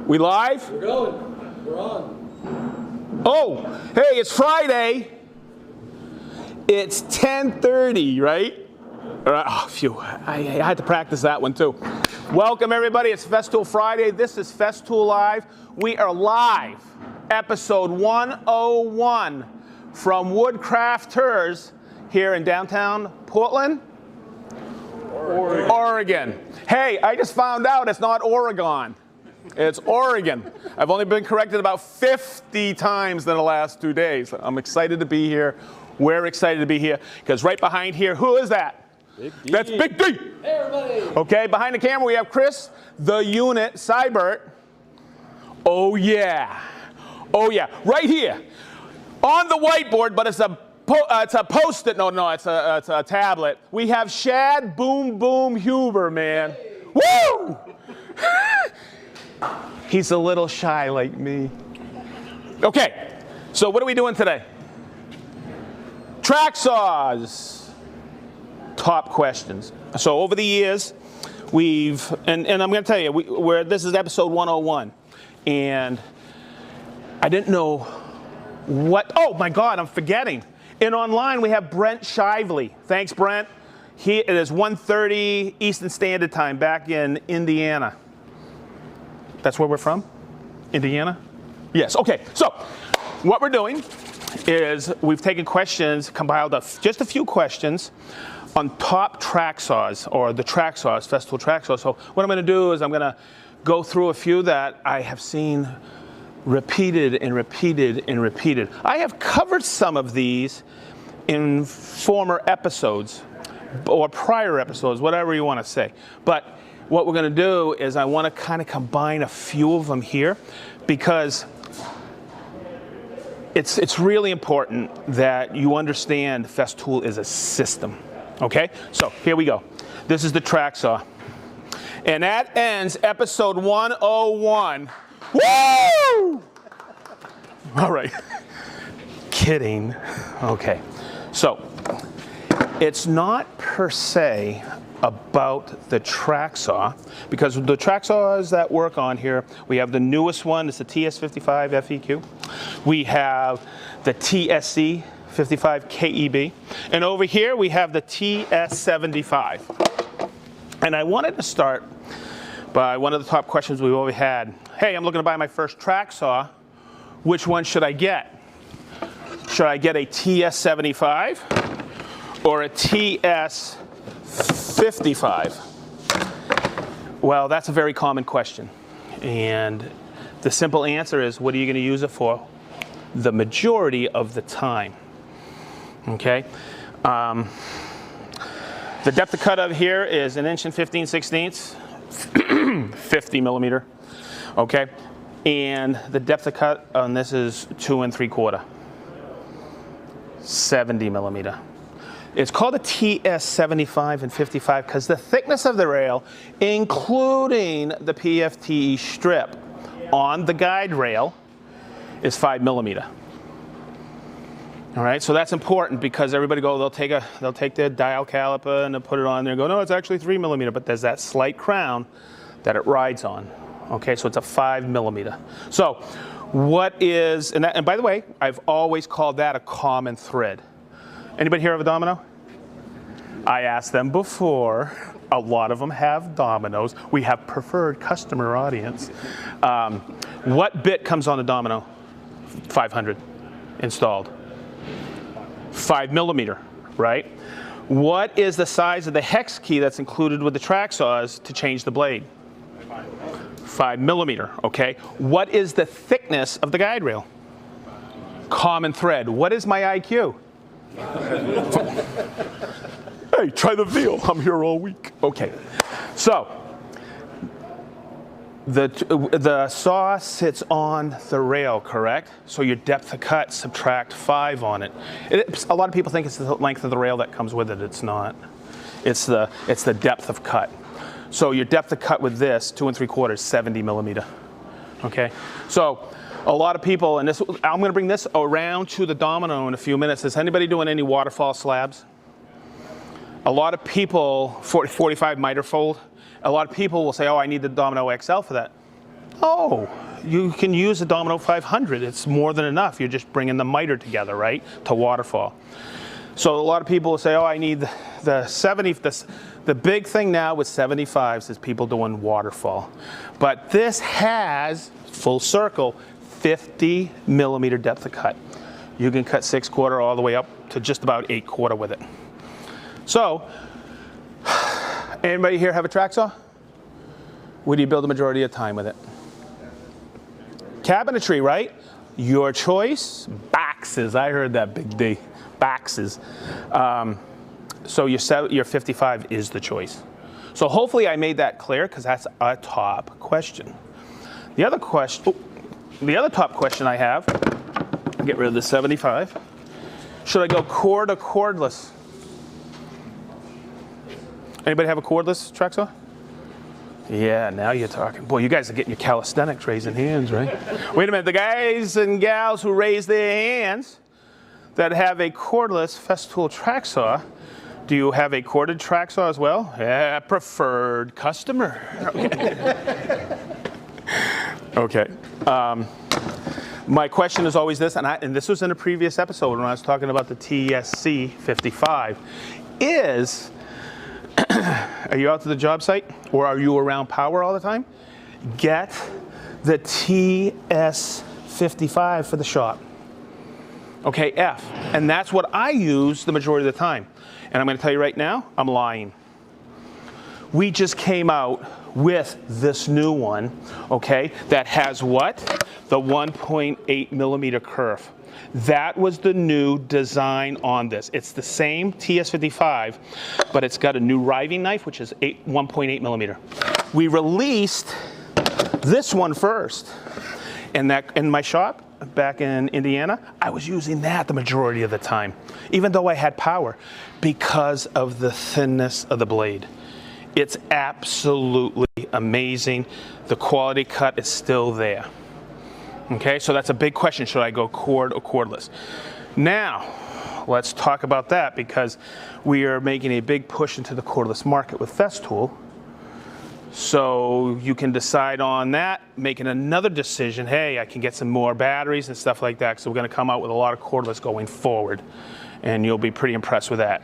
We live? We're going. We're on. Oh, hey, it's Friday. It's 10:30, right? Oh, phew. I had to practice that one too. Welcome everybody. It's Festool Friday. This is Festool Live. We are live, episode 101 from Woodcrafters here in downtown Portland, Oregon. Hey, I just found out it's not Oregon. It's Oregon. I've only been corrected about 50 times in the last 2 days. I'm excited to be here. We're excited to be here because right behind here, who is that? Big D. That's Big D. Hey, everybody. Okay, behind the camera we have Chris, the unit, Cybert. Oh yeah. Oh yeah. Right here on the whiteboard, but it's a Post-it. No, it's a tablet. We have Shad Boom Boom Huber, man. Hey. Woo! He's a little shy like me. Okay, so what are we doing today? Track saws. Top questions. So over the years, and I'm going to tell you, this is episode 101, and I didn't know what. Oh my God, I'm forgetting. And online we have Brent Shively. Thanks, Brent. It is 1:30 Eastern Standard Time back in Indiana. That's where we're from? Indiana? Yes, okay. So what we're doing is we've taken questions, compiled just a few questions on top track saws, or the track saws, Festool track saws. So what I'm going to do is I'm going to go through a few that I have seen repeated and repeated and repeated. I have covered some of these in former episodes or prior episodes, whatever you want to say. But what we're going to do is I want to kind of combine a few of them here because it's really important that you understand Festool is a system. Okay, so here we go. This is the track saw. And that ends episode 101. Woo! All right. Kidding. Okay. So it's not per se about the track saw, because the track saws that work on here, we have the newest one, it's the TS55 FEQ. We have the TSC 55 KEB. And over here we have the TS75. And I wanted to start by one of the top questions we've always had. Hey, I'm looking to buy my first track saw. Which one should I get? Should I get a TS75 or a TS55? Well, that's a very common question. And the simple answer is, what are you going to use it for? The majority of the time. Okay? The depth of cut of here is 1 inch and 15/16, 50 millimeter. Okay? And the depth of cut on this is 2 3/4, 70 millimeter. It's called a TS75 and 55 because the thickness of the rail, including the PFTE strip on the guide rail, is 5 millimeter. All right, so that's important because everybody they'll take their dial caliper and they'll put it on there and go, no, it's actually 3 millimeter, but there's that slight crown that it rides on. Okay, so it's a 5 millimeter. So what is, and by the way, I've always called that a common thread. Anybody here have a domino? I asked them before. A lot of them have dominoes. We have preferred customer audience. What bit comes on a domino? 500 installed. 5 millimeter, right? What is the size of the hex key that's included with the track saws to change the blade? 5 millimeter, okay? What is the thickness of the guide rail? Common thread. What is my IQ? Hey, try the veal. I'm here all week. Okay, so the saw sits on the rail, correct? So your depth of cut, subtract 5 on it. A lot of people think it's the length of the rail that comes with it. It's not. It's the depth of cut. So your depth of cut with this, 2 3/4, 70 millimeter. Okay, so a lot of people, and I'm going to bring this around to the domino in a few minutes. Is anybody doing any waterfall slabs? A lot of people, 45 miter fold, a lot of people will say, oh, I need the Domino XL for that. Oh, you can use a Domino 500. It's more than enough. You're just bringing the miter together, right, to waterfall. So a lot of people will say, oh, I need the 70. The big thing now with 75s is people doing waterfall. But this has, full circle, 50 millimeter depth of cut. You can cut 6/4 all the way up to just about 8/4 with it. So, anybody here have a track saw? What do you build the majority of the time with it? Cabinetry, right? Your choice, boxes. I heard that, Big D. Boxes. So your 55 is the choice. So hopefully I made that clear, because that's a top question. The other top question I have, get rid of the 75. Should I go cord or cordless? Anybody have a cordless track saw? Yeah, now you're talking. Boy, you guys are getting your calisthenics raising hands, right? Wait a minute, the guys and gals who raise their hands that have a cordless Festool track saw, do you have a corded track saw as well? Yeah, preferred customer. Okay. My question is always this, and this was in a previous episode when I was talking about the TSC 55, is, are you out to the job site or are you around power all the time? Get the TS 55 for the shop. Okay, F. And that's what I use the majority of the time. And I'm going to tell you right now, I'm lying. We just came out with this new one, okay, that has what? The 1.8 millimeter kerf. That was the new design on this. It's the same TS55, but it's got a new riving knife, which is 1.8 millimeter. We released this one first. And that in my shop back in Indiana, I was using that the majority of the time, even though I had power, because of the thinness of the blade. It's absolutely amazing. The quality cut is still there. Okay, so that's a big question. Should I go cord or cordless? Now, let's talk about that, because we are making a big push into the cordless market with Festool. So you can decide on that, making another decision. Hey, I can get some more batteries and stuff like that. So we're going to come out with a lot of cordless going forward, and you'll be pretty impressed with that.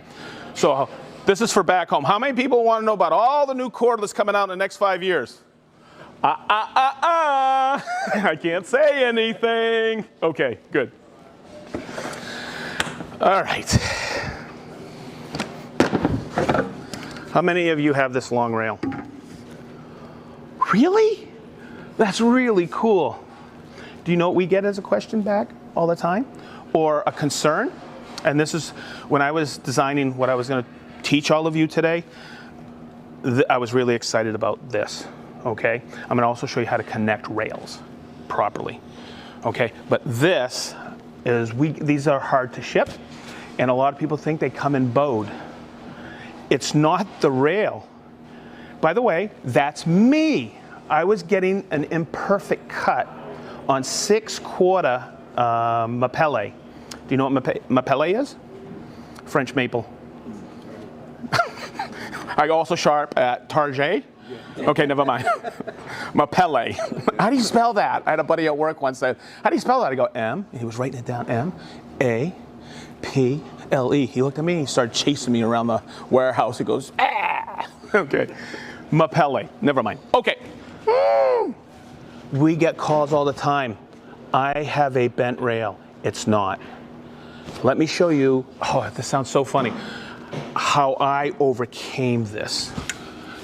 So this is for back home. How many people want to know about all the new cordless coming out in the next 5 years? I can't say anything. Okay, good. All right. How many of you have this long rail? Really? That's really cool. Do you know what we get as a question back all the time? Or a concern? And this is when I was designing what I was going to teach all of you today, I was really excited about this. Okay? I'm going to also show you how to connect rails properly. Okay? But this is, these are hard to ship, and a lot of people think they come in bowed. It's not the rail. By the way, that's me. I was getting an imperfect cut on 6/4 Mapele. Do you know what Mapele is? French maple. I also sharp at Target. Okay, never mind. Mapele. How do you spell that? I had a buddy at work once said, how do you spell that? I go, M. And he was writing it down. M-A-P-L-E. He looked at me. He started chasing me around the warehouse. He goes, ah. Okay. Mapele. Never mind. Okay. We get calls all the time. I have a bent rail. It's not. Let me show you, oh, this sounds so funny, how I overcame this.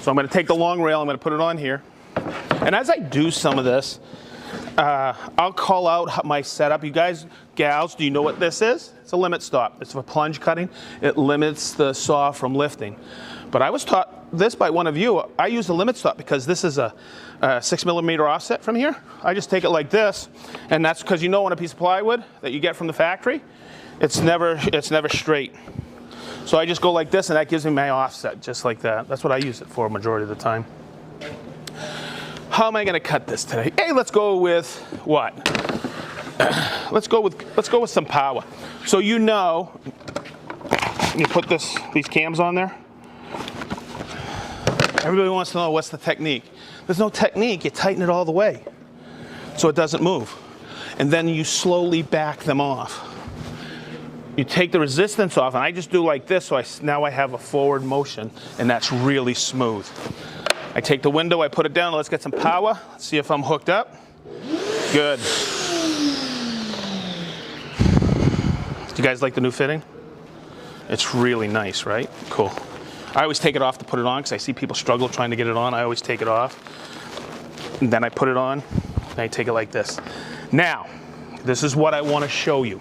So I'm going to take the long rail, I'm going to put it on here. And as I do some of this, I'll call out my setup. You guys, gals, do you know what this is? It's a limit stop. It's for plunge cutting. It limits the saw from lifting. But I was taught this by one of you. I use a limit stop because this is a 6 millimeter offset from here. I just take it like this, and that's because you know on a piece of plywood that you get from the factory, it's never straight. So I just go like this, and that gives me my offset, just like that. That's what I use it for majority of the time. How am I going to cut this today? Hey, let's go with what? Let's go with some power. So you know, you put these cams on there. Everybody wants to know what's the technique. There's no technique, you tighten it all the way so it doesn't move. And then you slowly back them off. You take the resistance off, and I just do like this, so now I have a forward motion, and that's really smooth. I take the window, I put it down, let's get some power. Let's see if I'm hooked up. Good. Do you guys like the new fitting? It's really nice, right? Cool. I always take it off to put it on because I see people struggle trying to get it on. I always take it off. And then I put it on, and I take it like this. Now, this is what I want to show you.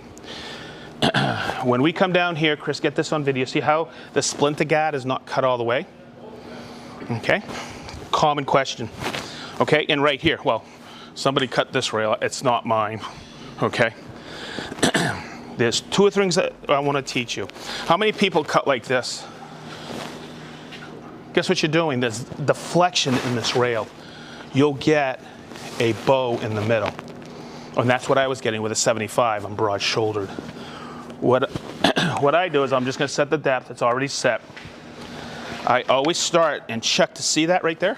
When we come down here, Chris, get this on video. See how the Splinter Guard is not cut all the way? Okay. Common question. Okay, and right here, well, somebody cut this rail. It's not mine. Okay. There's two things that I want to teach you. How many people cut like this? Guess what you're doing? There's deflection in this rail. You'll get a bow in the middle. And that's what I was getting with a 75. I'm broad-shouldered. What I do is I'm just going to set the depth. It's already set. I always start and check to see that right there.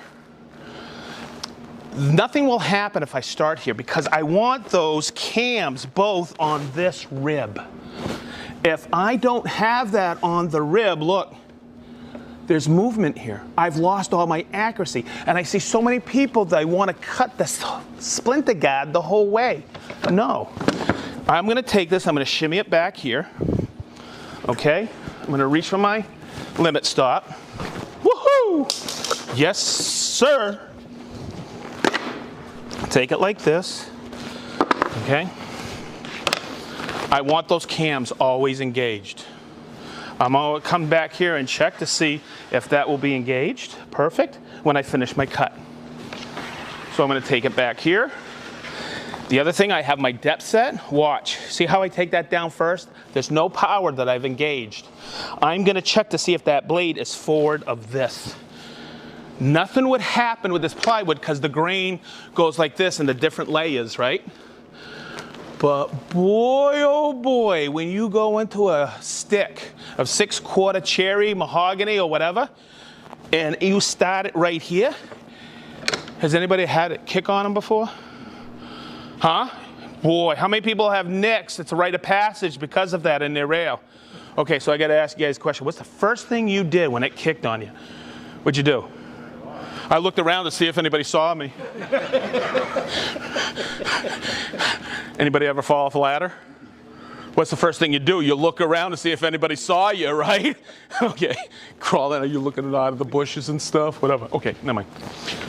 Nothing will happen if I start here because I want those cams both on this rib. If I don't have that on the rib, look, there's movement here. I've lost all my accuracy. And I see so many people that want to cut the Splinter Guard the whole way. No. I'm going to take this, I'm going to shimmy it back here. Okay? I'm going to reach for my limit stop. Woohoo! Yes, sir. Take it like this. Okay? I want those cams always engaged. I'm going to come back here and check to see if that will be engaged. Perfect. When I finish my cut. So I'm going to take it back here. The other thing, I have my depth set. Watch. See how I take that down first? There's no power that I've engaged. I'm going to check to see if that blade is forward of this. Nothing would happen with this plywood because the grain goes like this in the different layers, right? But boy, oh boy, when you go into a stick of 6/4 cherry, mahogany, or whatever, and you start it right here, has anybody had it kick on them before? Huh? Boy, how many people have nicks? It's a rite of passage because of that in their rail. Okay, so I got to ask you guys a question. What's the first thing you did when it kicked on you? What'd you do? I looked around to see if anybody saw me. Anybody ever fall off a ladder? What's the first thing you do? You look around to see if anybody saw you, right? Okay, crawl in. Are you looking out of the bushes and stuff? Whatever. Okay, never mind.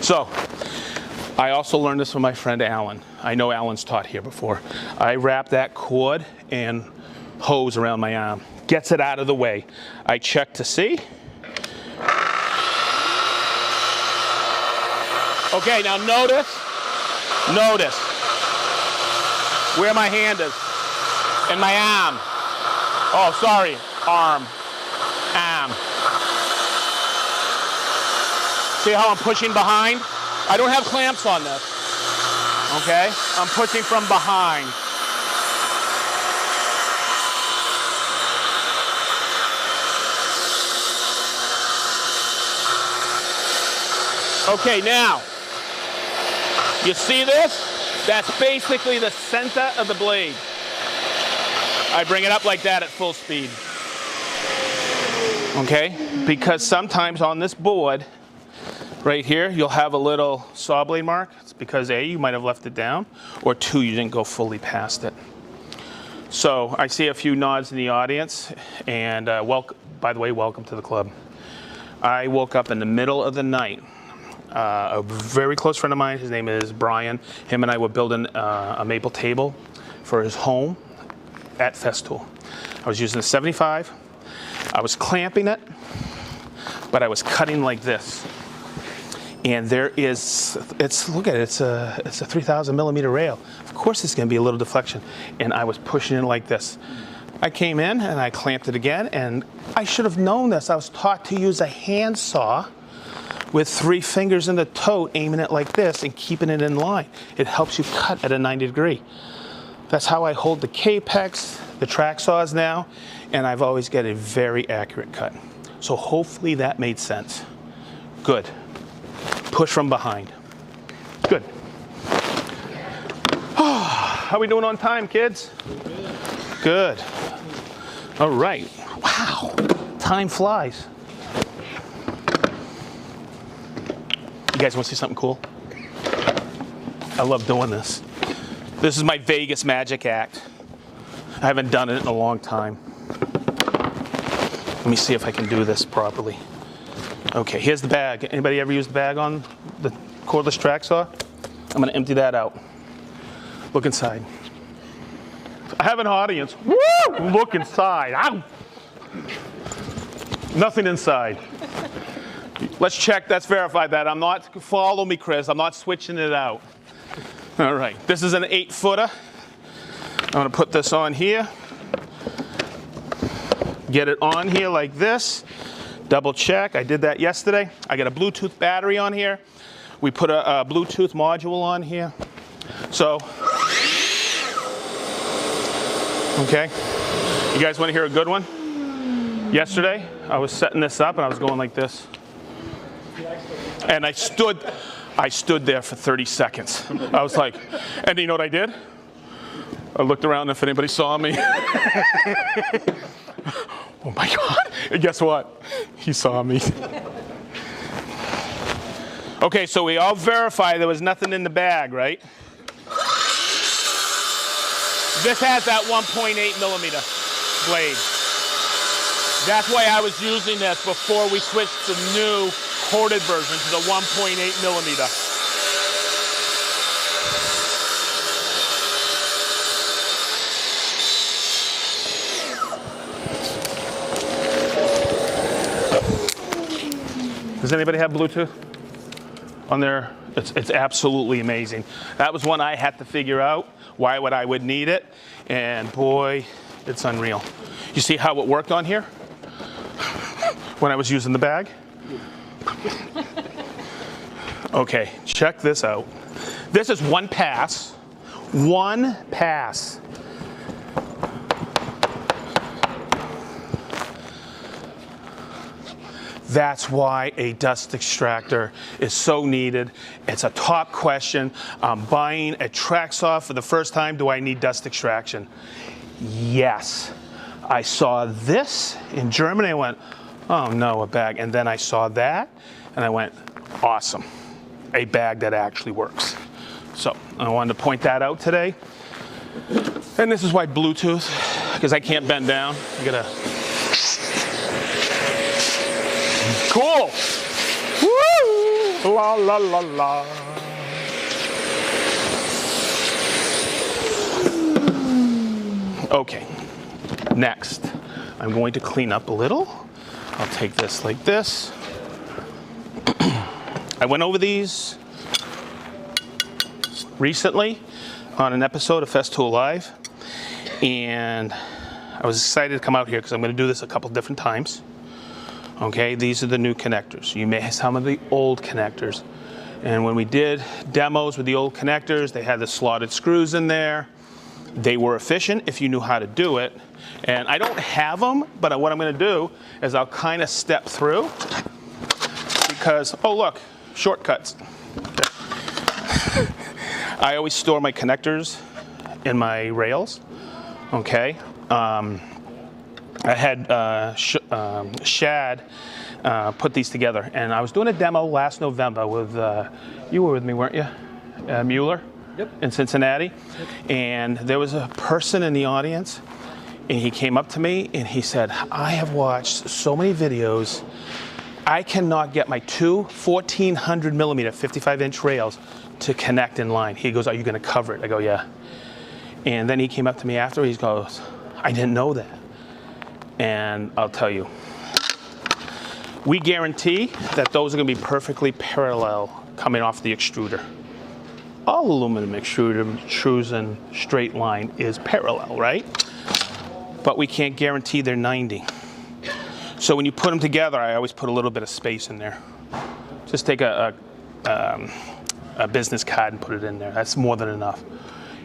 So, I also learned this from my friend Alan. I know Alan's taught here before. I wrap that cord and hose around my arm. Gets it out of the way. I check to see. Okay, now notice where my hand is and my arm. Oh, sorry, arm. See how I'm pushing behind? I don't have clamps on this, okay? I'm pushing from behind. Okay, now, you see this? That's basically the center of the blade. I bring it up like that at full speed. Okay? Because sometimes on this board, right here, you'll have a little saw blade mark. It's because A, you might have left it down, or 2, you didn't go fully past it. So I see a few nods in the audience, and by the way, welcome to the club. I woke up in the middle of the night. A very close friend of mine, his name is Brian. Him and I were building a maple table for his home at Festool. I was using a 75. I was clamping it, but I was cutting like this. And there is, look at it, it's a 3,000 millimeter rail. Of course there's gonna be a little deflection. And I was pushing it like this. I came in and I clamped it again, and I should have known this. I was taught to use a hand saw with 3 fingers in the tote, aiming it like this and keeping it in line. It helps you cut at a 90 degree. That's how I hold the K-Pex, the track saws now, and I've always got a very accurate cut. So hopefully that made sense. Good. Push from behind. Good. How we doing on time, kids? Good. All right. Wow. Time flies. You guys want to see something cool? I love doing this. This is my Vegas magic act. I haven't done it in a long time. Let me see if I can do this properly. Okay, here's the bag. Anybody ever use the bag on the cordless track saw? I'm gonna empty that out. Look inside. I have an audience. Woo! Look inside. Ow! Nothing inside. Let's check, let's verify that. I'm not, follow me, Chris. I'm not switching it out. All right, this is an 8-footer. I'm gonna put this on here. Get it on here like this. Double check, I did that yesterday. I got a Bluetooth battery on here. We put a Bluetooth module on here. So, okay. You guys wanna hear a good one? Yesterday, I was setting this up and I was going like this. And I stood there for 30 seconds. I was like, and you know what I did? I looked around if anybody saw me. Oh my God, and guess what? He saw me. Okay, so we all verified there was nothing in the bag, right? This has that 1.8 millimeter blade. That's why I was using this before we switched to the new corded version to the 1.8 millimeter. Does anybody have Bluetooth on there? It's absolutely amazing. That was one I had to figure out why I would need it, and boy, it's unreal. You see how it worked on here when I was using the bag? Okay, check this out. This is one pass. One pass. That's why a dust extractor is so needed. It's a top question. I'm buying a track saw for the first time. Do I need dust extraction? Yes. I saw this in Germany. I went, oh no, a bag. And then I saw that and I went, awesome. A bag that actually works. So I wanted to point that out today. And this is why Bluetooth, because I can't bend down. I gotta. Cool. Woo! La la la la. Okay. Next, I'm going to clean up a little. I'll take this like this. I went over these recently on an episode of Festool Live, and I was excited to come out here because I'm going to do this a couple different times. Okay, these are the new connectors. You may have some of the old connectors. And when we did demos with the old connectors, they had the slotted screws in there. They were efficient if you knew how to do it. And I don't have them, but what I'm gonna do is I'll kind of step through because, oh look, shortcuts. I always store my connectors in my rails, okay? I had Shad put these together, and I was doing a demo last November with, you were with me, weren't you? Mueller? Yep. In Cincinnati. Yep. And there was a person in the audience, and he came up to me and he said, I have watched so many videos, I cannot get my two 1400 millimeter 55-inch rails to connect in line. He goes, are you gonna cover it? I go, yeah. And then he came up to me after, he goes, I didn't know that. And I'll tell you, we guarantee that those are going to be perfectly parallel coming off the extruder. All aluminum extrusion straight line is parallel, right? But we can't guarantee they're 90. So when you put them together, I always put a little bit of space in there. Just take a business card and put it in there. That's more than enough.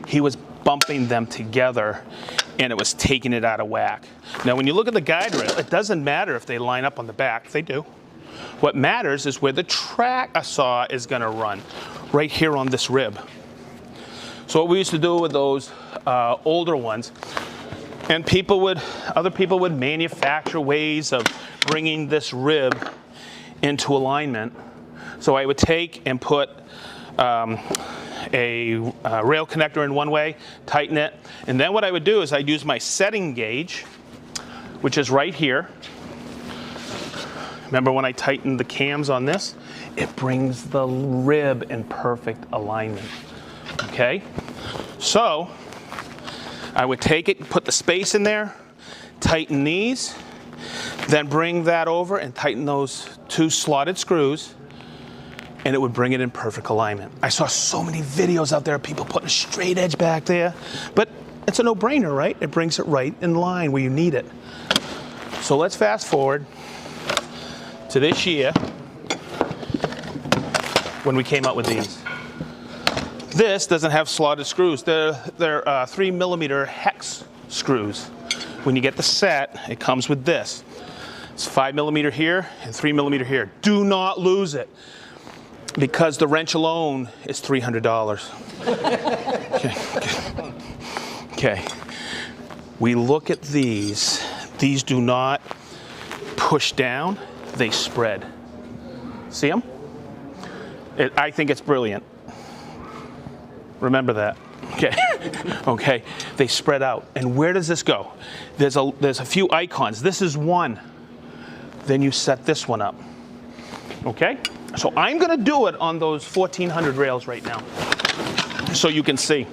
He was bumping them together and it was taking it out of whack. Now when you look at the guide rail, it doesn't matter if they line up on the back, they do. What matters is where the track saw is going to run, right here on this rib. So what we used to do with those older ones, and other people would manufacture ways of bringing this rib into alignment. So I would take and put a rail connector in one way, tighten it, and then what I would do is I'd use my setting gauge, which is right here. Remember when I tightened the cams on this? It brings the rib in perfect alignment, okay? So I would take it, put the space in there, tighten these, then bring that over and tighten those 2 slotted screws, and it would bring it in perfect alignment. I saw so many videos out there of people putting a straight edge back there, but it's a no-brainer, right? It brings it right in line where you need it. So let's fast forward to this year when we came out with these. This doesn't have slotted screws. They're 3mm hex screws. When you get the set, it comes with this. It's 5mm here and 3mm here. Do not lose it, because the wrench alone is $300. Okay. We look at these. These do not push down, they spread. See them? I think it's brilliant. Remember that. Okay. Okay. They spread out. And where does this go? There's a few icons. This is one. Then you set this one up. Okay? So I'm going to do it on those 1400 rails right now, so you can see.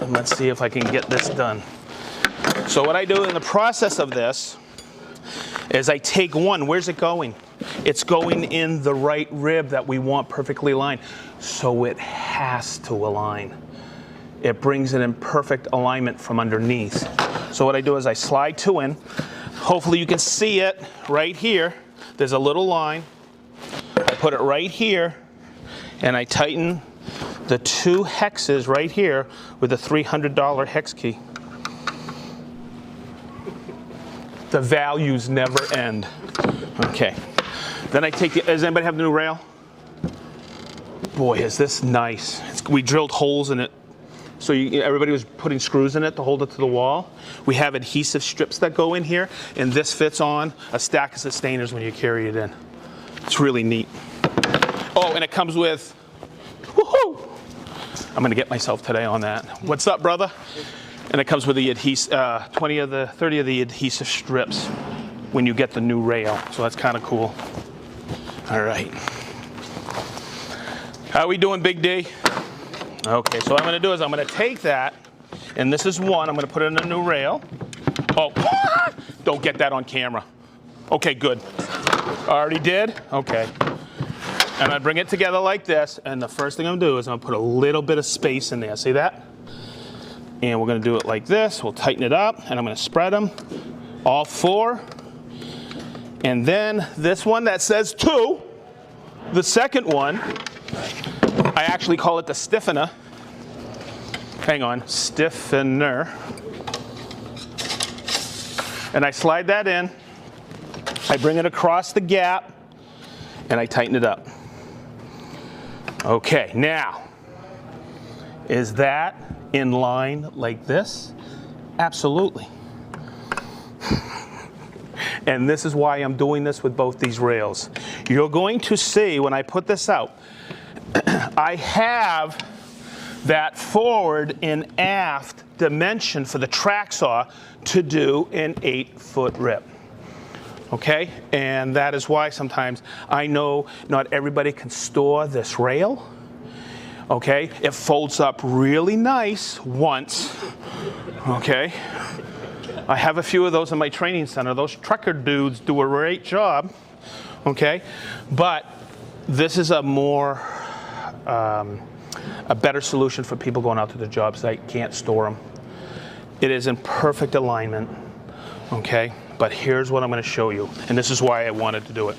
And let's see if I can get this done. So what I do in the process of this is I take one. Where's it going? It's going in the right rib that we want perfectly aligned. So it has to align. It brings it in perfect alignment from underneath. So what I do is I slide 2 in. Hopefully you can see it right here. There's a little line. I put it right here, and I tighten the 2 hexes right here with a $300 hex key. The values never end. Okay. Then I take does anybody have the new rail? Boy, is this nice. We drilled holes in it. So everybody was putting screws in it to hold it to the wall. We have adhesive strips that go in here, and this fits on a stack of sustainers when you carry it in. It's really neat. Oh, and it comes with, woohoo! I'm gonna get myself today on that. What's up, brother? And it comes with the 30 of the adhesive strips when you get the new rail. So that's kind of cool. All right. How are we doing, Big D? Okay, so what I'm going to do is I'm going to take that, and this is one. I'm going to put it in a new rail. Oh, don't get that on camera. Okay, good. Already did? Okay. And I bring it together like this, and the first thing I'm going to do is I'm going to put a little bit of space in there. See that? And we're going to do it like this. We'll tighten it up, and I'm going to spread them, all 4. And then this one that says 2, the second one, I actually call it the stiffener. Hang on, stiffener. And I slide that in. I bring it across the gap, and I tighten it up. Okay, now, is that in line like this? Absolutely. And this is why I'm doing this with both these rails. You're going to see when I put this out, I have that forward and aft dimension for the track saw to do an 8-foot rip. Okay, and that is why sometimes I know not everybody can store this rail. Okay, it folds up really nice once. Okay, I have a few of those in my training center. Those trucker dudes do a great job. Okay, but this is a more a better solution for people going out to the job site, can't store them. It is in perfect alignment, okay? But here's what I'm going to show you, and this is why I wanted to do it.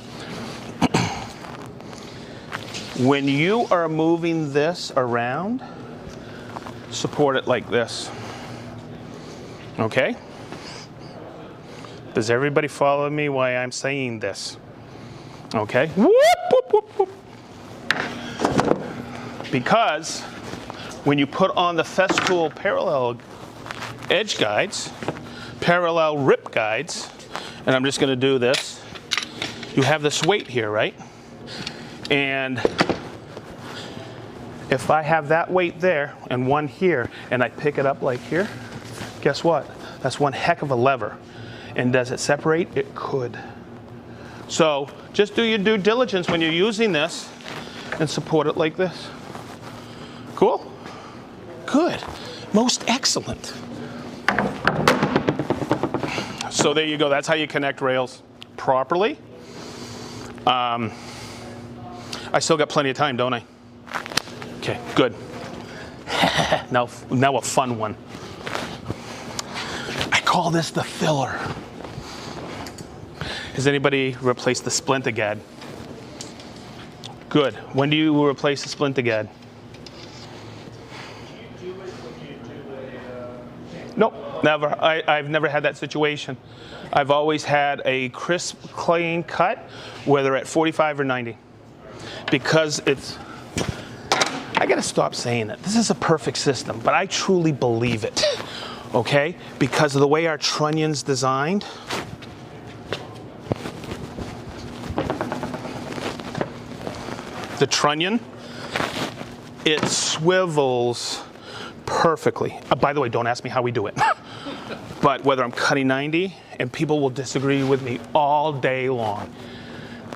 When you are moving this around, support it like this. Okay? Does everybody follow me why I'm saying this? Okay? Whoop, whoop, whoop, whoop. Because when you put on the Festool parallel edge guides, parallel rip guides, and I'm just going to do this, you have this weight here, right? And if I have that weight there and one here, and I pick it up like here, guess what? That's one heck of a lever. And does it separate? It could. So just do your due diligence when you're using this and support it like this. Cool? Good. Most excellent. So there you go. That's how you connect rails properly. I still got plenty of time, don't I? Okay, good. now a fun one. I call this the filler. Has anybody replaced the Splinter Guard? Good. When do you replace the Splinter Guard? Nope, never. I've never had that situation. I've always had a crisp, clean cut, whether at 45 or 90. Because it's, I gotta stop saying it. This is a perfect system, but I truly believe it, okay? Because of the way our trunnion's designed. The trunnion, it swivels perfectly. By the way, don't ask me how we do it. But whether I'm cutting 90, and people will disagree with me all day long,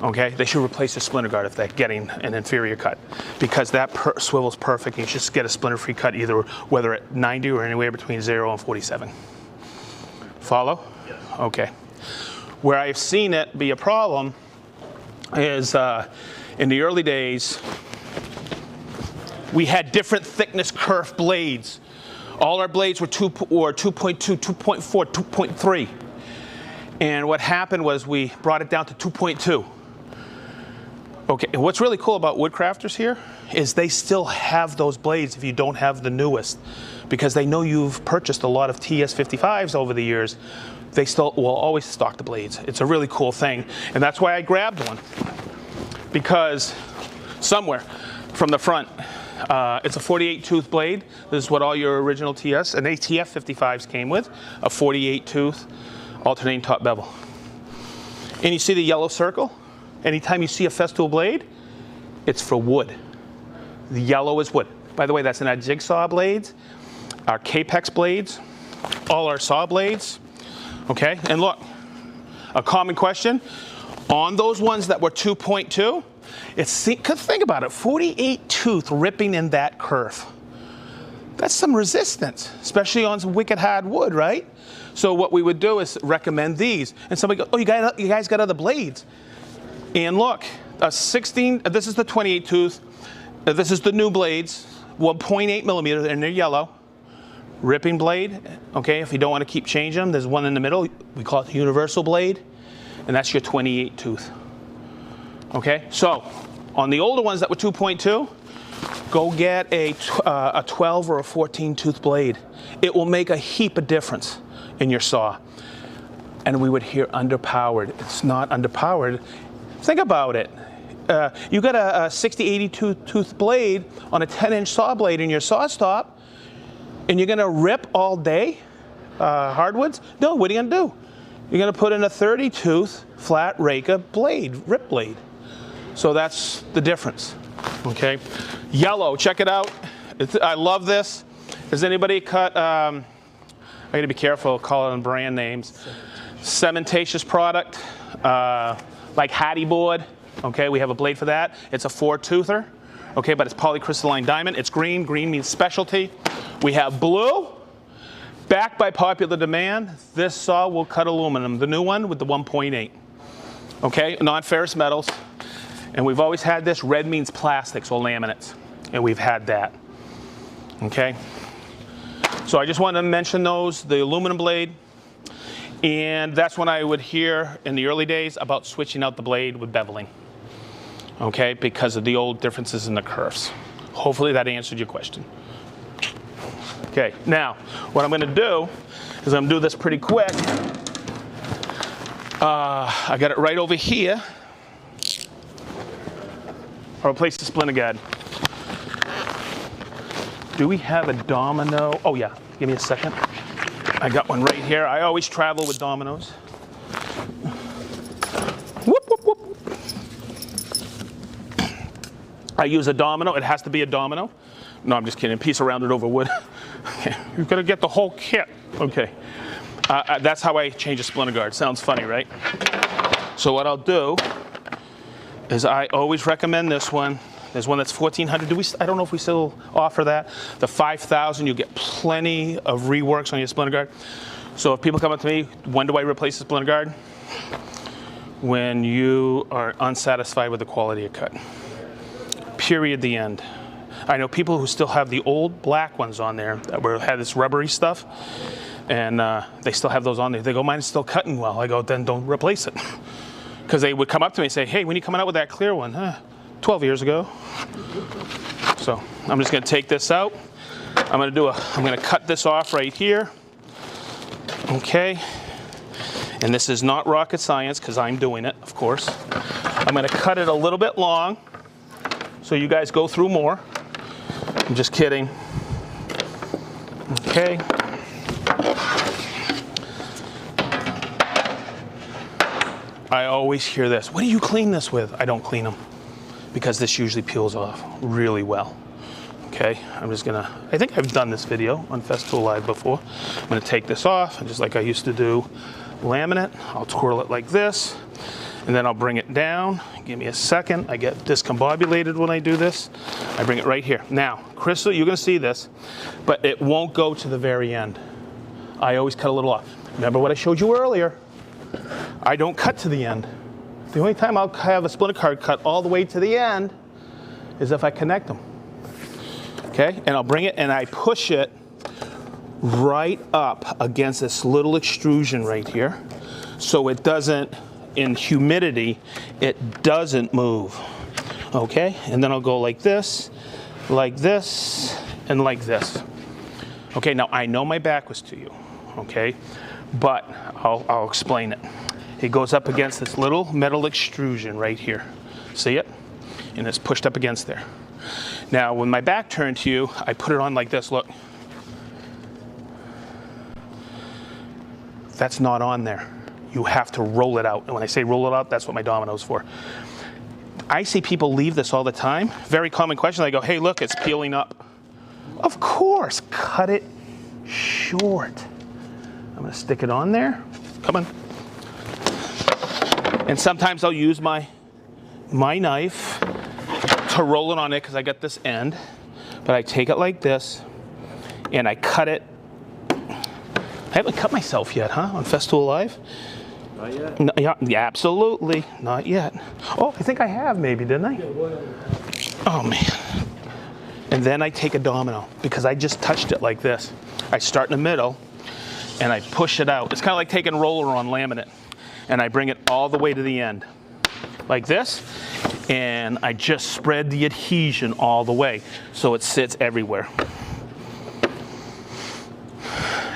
okay? They should replace the Splinter Guard if they're getting an inferior cut, because that swivels perfect. You should just get a splinter-free cut either, whether at 90 or anywhere between 0 and 47. Follow? Yes. Okay. Where I've seen it be a problem is in the early days, we had different thickness kerf blades. All our blades were 2.2, 2.4, 2.3. And what happened was we brought it down to 2.2. Okay, and what's really cool about Woodcrafters here is they still have those blades if you don't have the newest, because they know you've purchased a lot of TS55s over the years. They still will always stock the blades. It's a really cool thing, and that's why I grabbed one. Because somewhere from the front, it's a 48 tooth blade. This is what all your original TS and ATF 55s came with, a 48 tooth alternating top bevel. And you see the yellow circle? Anytime you see a Festool blade, it's for wood. The yellow is wood. By the way, that's in our jigsaw blades, our Capex blades, all our saw blades. Okay, and look, a common question, on those ones that were 2.2, think about it, 48 tooth ripping in that kerf. That's some resistance, especially on some wicked hard wood, right? So what we would do is recommend these. And somebody goes, oh, you guys got other blades. And look, a 16, this is the 28 tooth, this is the new blades, 1.8 millimeter, and they're yellow. Ripping blade, okay, if you don't want to keep changing them, there's one in the middle, we call it the universal blade, and that's your 28 tooth. Okay, so on the older ones that were 2.2, go get a 12 or a 14 tooth blade. It will make a heap of difference in your saw. And we would hear underpowered. It's not underpowered. Think about it. You got a 60, 82 tooth blade on a 10-inch saw blade in your saw stop, and you're gonna rip all day hardwoods? No, what are you gonna do? You're gonna put in a 30 tooth flat Reka blade, rip blade. So that's the difference, okay? Yellow, check it out. I love this. Has anybody cut, I gotta be careful calling brand names. Cementatious product, like Hattie board, okay? We have a blade for that. It's a 4-toother, okay, but it's polycrystalline diamond. It's green, green means specialty. We have blue, backed by popular demand. This saw will cut aluminum, the new one with the 1.8. Okay, non-ferrous metals. And we've always had this. Red means plastics or laminates, and we've had that. Okay, so I just wanted to mention those, the aluminum blade, and that's when I would hear in the early days about switching out the blade with beveling. Okay, because of the old differences in the curves. Hopefully that answered your question. Okay, now what I'm gonna do is I'm gonna do this pretty quick. I got it right over here. I'll replace the splinter guard. Do we have a domino? Oh yeah, give me a second. I got one right here. I always travel with dominoes. Whoop, whoop, whoop. I use a domino. It has to be a domino. No, I'm just kidding. A piece of rounded over wood. Okay. You've got to get the whole kit. Okay. That's how I change a splinter guard. Sounds funny, right? So what I'll do is I always recommend this one. There's one that's 1,400. I don't know if we still offer that. The 5,000, you get plenty of reworks on your splinter guard. So if people come up to me, when do I replace the splinter guard? When you are unsatisfied with the quality of cut. Period, the end. I know people who still have the old black ones on there that had this rubbery stuff, and they still have those on there. They go, mine's still cutting well. I go, then don't replace it. Because they would come up to me and say, hey, when are you coming out with that clear one? 12 years ago. So I'm just going to take this out. I'm going to cut this off right here. Okay. And this is not rocket science because I'm doing it, of course. I'm going to cut it a little bit long so you guys go through more. I'm just kidding. Okay. I always hear this. What do you clean this with? I don't clean them because this usually peels off really well. Okay, I'm just gonna, I think I've done this video on Festool Live before. I'm gonna take this off, and just like I used to do laminate, I'll twirl it like this, and then I'll bring it down. Give me a second. I get discombobulated when I do this. I bring it right here. Now, Crystal, you're gonna see this, but it won't go to the very end. I always cut a little off. Remember what I showed you earlier? I don't cut to the end. The only time I'll have a splinter guard cut all the way to the end is if I connect them. Okay, and I'll bring it and I push it right up against this little extrusion right here, so it doesn't, in humidity, it doesn't move. Okay, and then I'll go like this, and like this. Okay, now I know my back was to you, okay, but I'll explain it. It goes up against this little metal extrusion right here. See it? And it's pushed up against there. Now, when my back turned to you, I put it on like this, look. That's not on there. You have to roll it out. And when I say roll it out, that's what my domino's for. I see people leave this all the time. Very common question. They go, hey, look, it's peeling up. Of course, cut it short. I'm gonna stick it on there. Come on. And sometimes I'll use my knife to roll it on it because I got this end. But I take it like this and I cut it. I haven't cut myself yet, huh? On Festool Live? Not yet. No, yeah, absolutely. Not yet. Oh, I think I have maybe, didn't I? Oh, man. And then I take a domino because I just touched it like this. I start in the middle and I push it out. It's kind of like taking roller on laminate. And I bring it all the way to the end, like this, and I just spread the adhesion all the way so it sits everywhere.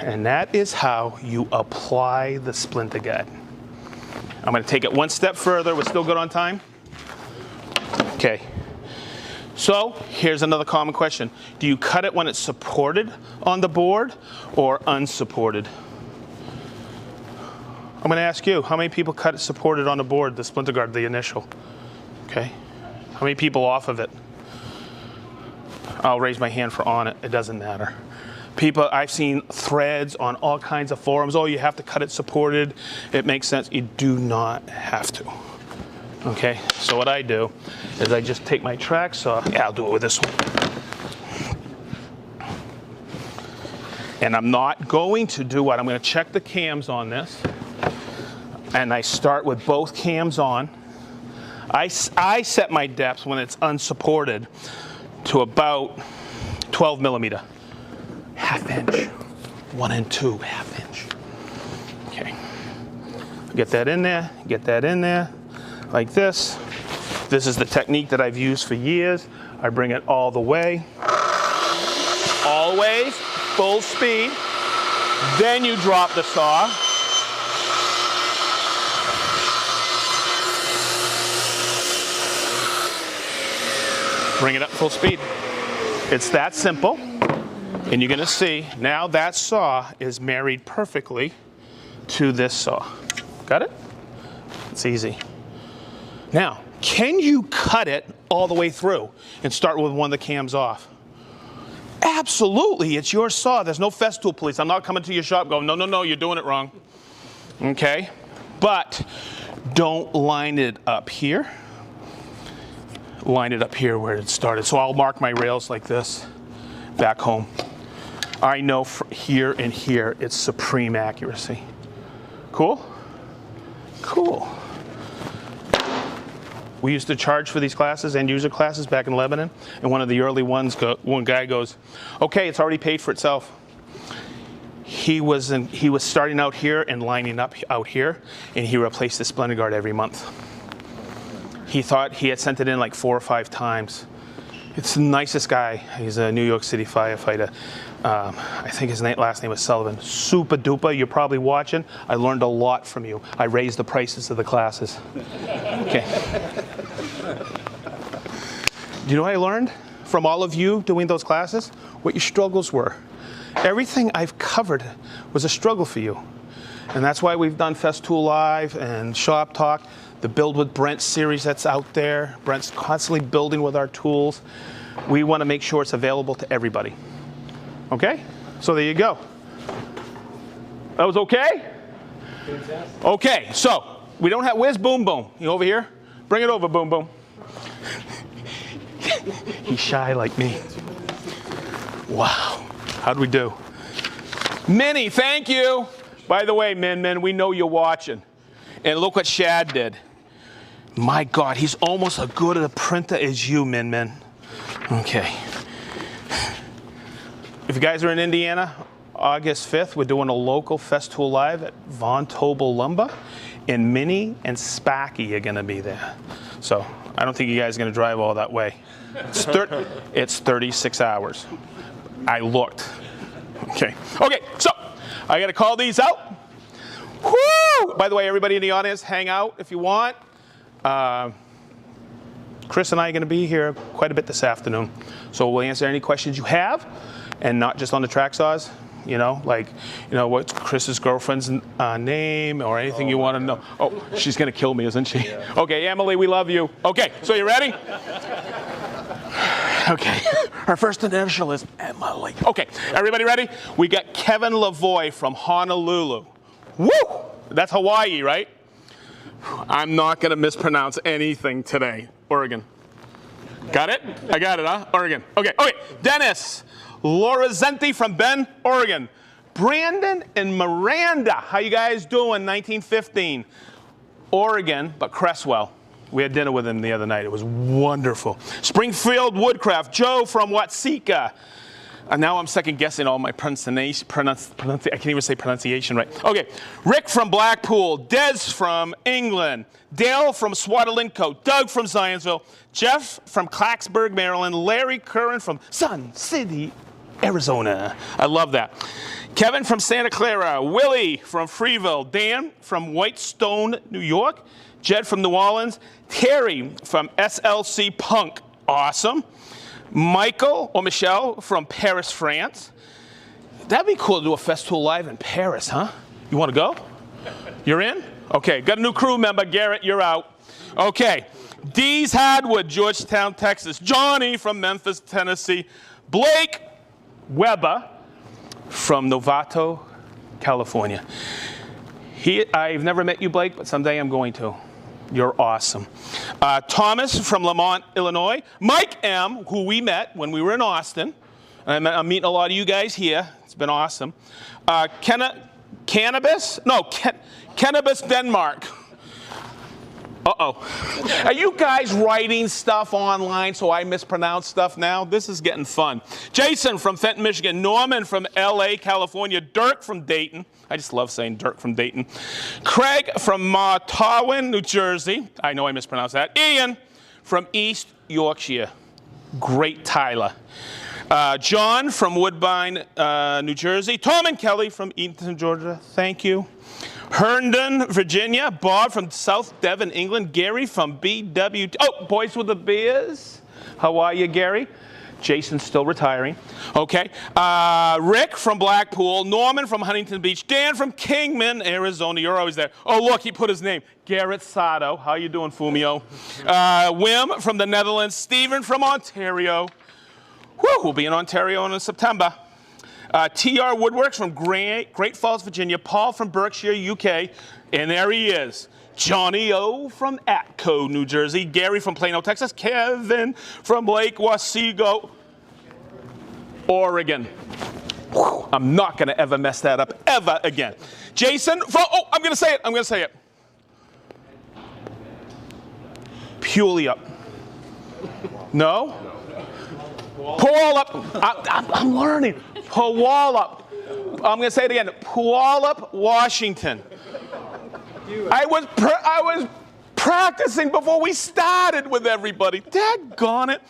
And that is how you apply the splinter guard. I'm gonna take it one step further. We're still good on time? Okay. So here's another common question. Do you cut it when it's supported on the board or unsupported? I'm going to ask you, how many people cut it supported on the board, the splinter guard, the initial? Okay. How many people off of it? I'll raise my hand for on it. It doesn't matter. People, I've seen threads on all kinds of forums. Oh, you have to cut it supported. It makes sense. You do not have to. Okay. So what I do is I just take my track saw. Yeah, I'll do it with this one. And I'm not going to do what? I'm going to check the cams on this. And I start with both cams on. I set my depth when it's unsupported to about 12 millimeter. Half inch. 1 and 2, half inch. Okay. Get that in there, like this. This is the technique that I've used for years. I bring it all the way. Always full speed. Then you drop the saw. Bring it up full speed. It's that simple. And you're gonna see, now that saw is married perfectly to this saw. Got it? It's easy. Now, can you cut it all the way through and start with one of the cams off? Absolutely, it's your saw. There's no Festool police. I'm not coming to your shop going, no, no, no, you're doing it wrong. Okay? But don't line it up here. Line it up here where it started. So I'll mark my rails like this back home. I know from here and here, it's supreme accuracy. Cool? Cool. We used to charge for these classes, end user classes back in Lebanon, and one of the early ones, one guy goes, okay, it's already paid for itself. He was starting out here and lining up out here, and he replaced the Splinter Guard every month. He thought he had sent it in like 4 or 5 times. It's the nicest guy. He's a New York City firefighter. I think his last name was Sullivan. Super duper. You're probably watching. I learned a lot from you. I raised the prices of the classes. Okay. Do you know what I learned from all of you doing those classes? What your struggles were. Everything I've covered was a struggle for you. And that's why we've done Festool Live and Shop Talk, the Build with Brent series that's out there. Brent's constantly building with our tools. We want to make sure it's available to everybody. Okay? So there you go. That was okay? Fantastic. Okay, so we don't have, where's Boom Boom? You over here? Bring it over, Boom Boom. He's shy like me. Wow. How'd we do? Minnie, thank you. By the way, Min, we know you're watching. And look what Shad did. My God, he's almost as good at a printer as you, Min. Okay. If you guys are in Indiana, August 5th, we're doing a local Festool Live at Von Tobel Lumber. And Minnie and Sparky are going to be there. So I don't think you guys are going to drive all that way. It's 36 hours. I looked. Okay, so I got to call these out. Woo! By the way, everybody in the audience, hang out if you want. Chris and I are going to be here quite a bit this afternoon. So we'll answer any questions you have, and not just on the track saws. You know, like, you know, what's Chris's girlfriend's name or anything you want to know. Oh, she's going to kill me, isn't she? Yeah. Okay, Emily, we love you. Okay, so you ready? Okay, her first initial is Emily. Okay, everybody ready? We got Kevin Lavoie from Honolulu. Woo! That's Hawaii, right? I'm not going to mispronounce anything today. Oregon. Got it? I got it, huh? Oregon. Okay, Dennis Lorazenti from Bend, Oregon. Brandon and Miranda. How you guys doing? 1915. Oregon, but Cresswell. We had dinner with him the other night. It was wonderful. Springfield Woodcraft. Joe from Watseka. And now I'm second guessing all my pronunciation. I can't even say pronunciation right. Okay. Rick from Blackpool. Des from England. Dale from Swadelinco. Doug from Zionsville. Jeff from Clarksburg, Maryland. Larry Curran from Sun City, Arizona. I love that. Kevin from Santa Clara. Willie from Freeville. Dan from Whitestone, New York. Jed from New Orleans. Terry from SLC Punk. Awesome. Michael or Michelle from Paris, France. That'd be cool to do a Festool Live in Paris, huh? You want to go? You're in? Okay, got a new crew member. Garrett, you're out. Okay, Dee's Hardwood, Georgetown, Texas. Johnny from Memphis, Tennessee. Blake Weber from Novato, California. I've never met you, Blake, but someday I'm going to. You're awesome. Thomas from Lamont, Illinois. Mike M., who we met when we were in Austin. And I'm meeting a lot of you guys here. It's been awesome. Cannabis Denmark. Uh-oh. Are you guys writing stuff online so I mispronounce stuff now? This is getting fun. Jason from Fenton, Michigan. Norman from L.A., California. Dirk from Dayton. I just love saying Dirk from Dayton. Craig from Martawin, New Jersey. I know I mispronounced that. Ian from East Yorkshire. Great Tyler. John from Woodbine, New Jersey. Tom and Kelly from Eaton, Georgia. Thank you. Herndon, Virginia. Bob from South Devon, England. Gary from BW. Oh, Boys with the Beers. How are you, Gary? Jason's still retiring. Okay. Rick from Blackpool. Norman from Huntington Beach. Dan from Kingman, Arizona. You're always there. Oh, look, he put his name. Garrett Sato. How you doing, Fumio? Wim from the Netherlands. Stephen from Ontario. Whew, we'll be in Ontario in September. TR Woodworks from Great Falls, Virginia. Paul from Berkshire, UK. And there he is. Johnny O from Atco, New Jersey. Gary from Plano, Texas. Kevin from Lake Washego, Oregon. Whew, I'm not going to ever mess that up ever again. Jason from, oh, I'm going to say it. I'm going to say it. Puyallup. No? Puyallup. I'm learning. Puyallup. I'm going to say it again. Puyallup, Washington. I was practicing before we started with everybody. Daggone it.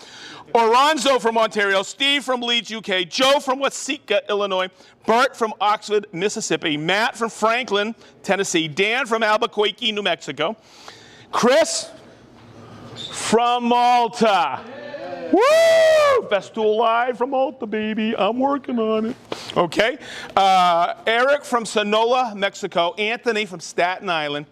Oronzo from Ontario. Steve from Leeds, UK. Joe from Waseca, Illinois. Bert from Oxford, Mississippi. Matt from Franklin, Tennessee. Dan from Albuquerque, New Mexico. Chris from Malta. Woo! Festool live from Malta, baby. I'm working on it. Okay. Eric from Sonora, Mexico. Anthony from Staten Island.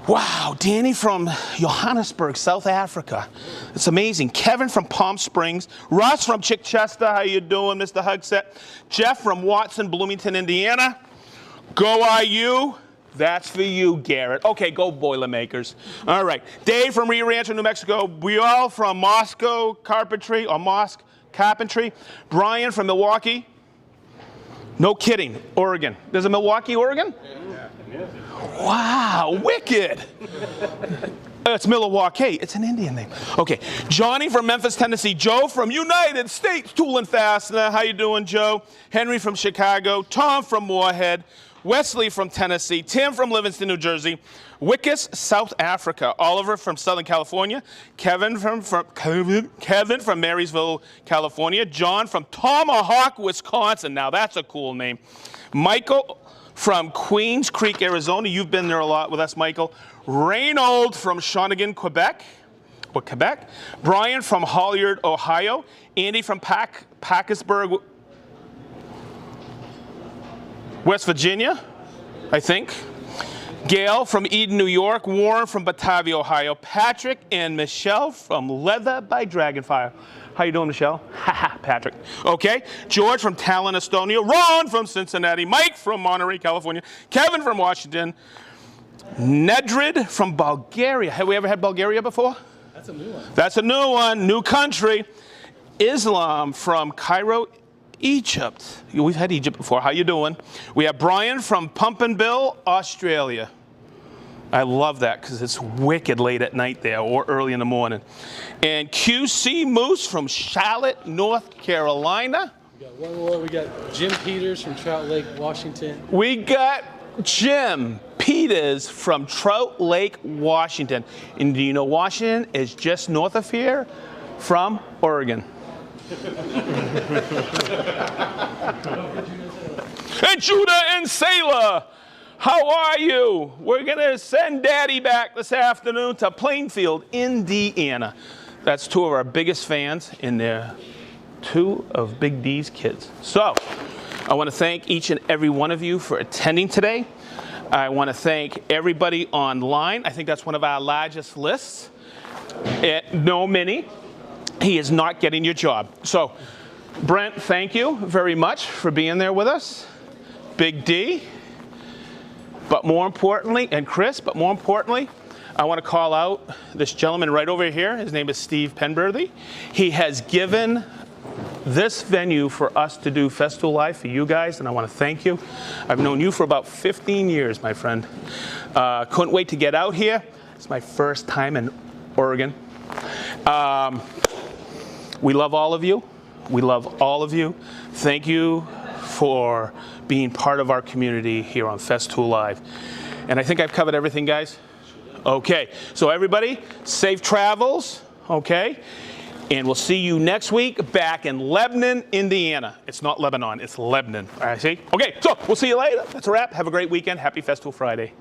Wow. Danny from Johannesburg, South Africa. It's amazing. Kevin from Palm Springs. Russ from Chichester. How you doing, Mr. Hugset? Jeff from Watson, Bloomington, Indiana. Go IU. That's for you, Garrett. Okay, go Boilermakers. All right. Dave from Rio Rancho, New Mexico. We all from Moscow Carpentry, or Mosque Carpentry. Brian from Milwaukee. No kidding, Oregon. There's a Milwaukee, Oregon? Yeah. Wow, wicked. It's Milwaukee. It's an Indian name. Okay. Johnny from Memphis, Tennessee. Joe from United States Tool and Fastener. How you doing, Joe? Henry from Chicago. Tom from Moorhead. Wesley from Tennessee, Tim from Livingston, New Jersey, Wickus, South Africa, Oliver from Southern California, Kevin from Marysville, California, John from Tomahawk, Wisconsin. Now that's a cool name. Michael from Queens Creek, Arizona. You've been there a lot with us, Michael. Reynold from Shawinigan, Quebec. Brian from Hollyard, Ohio. Andy from Parkersburg, West Virginia, I think. Gail from Eden, New York. Warren from Batavia, Ohio. Patrick and Michelle from Leather by Dragonfire. How you doing, Michelle? Haha, Patrick. Okay. George from Tallinn, Estonia. Ron from Cincinnati. Mike from Monterey, California. Kevin from Washington. Nedrid from Bulgaria. Have we ever had Bulgaria before? That's a new one. That's a new one. New country. Islam from Cairo, Egypt. We've had Egypt before. How you doing? We have Brian from Pumpkinville, Australia. I love that because it's wicked late at night there or early in the morning. And QC Moose from Charlotte, North Carolina. We got one more. We got Jim Peters from Trout Lake, Washington. We got Jim Peters from Trout Lake, Washington. And do you know Washington is just north of here from Oregon? And Judah and Sailor, how are you? We're going to send Daddy back this afternoon to Plainfield, Indiana. That's two of our biggest fans, and they're two of Big D's kids. So I want to thank each and every one of you for attending today. I want to thank everybody online. I think that's one of our largest lists. No mini. He is not getting your job. So, Brent, thank you very much for being there with us. Big D, but more importantly, and Chris, but more importantly, I want to call out this gentleman right over here. His name is Steve Penberthy. He has given this venue for us to do Festool Live for you guys, and I want to thank you. I've known you for about 15 years, my friend. Couldn't wait to get out here. It's my first time in Oregon. We love all of you. We love all of you. Thank you for being part of our community here on Festool Live. And I think I've covered everything, guys. Okay, so everybody, safe travels, okay? And we'll see you next week back in Lebanon, Indiana. It's not Lebanon, it's Lebanon. All right, see? Okay, so we'll see you later. That's a wrap. Have a great weekend. Happy Festool Friday.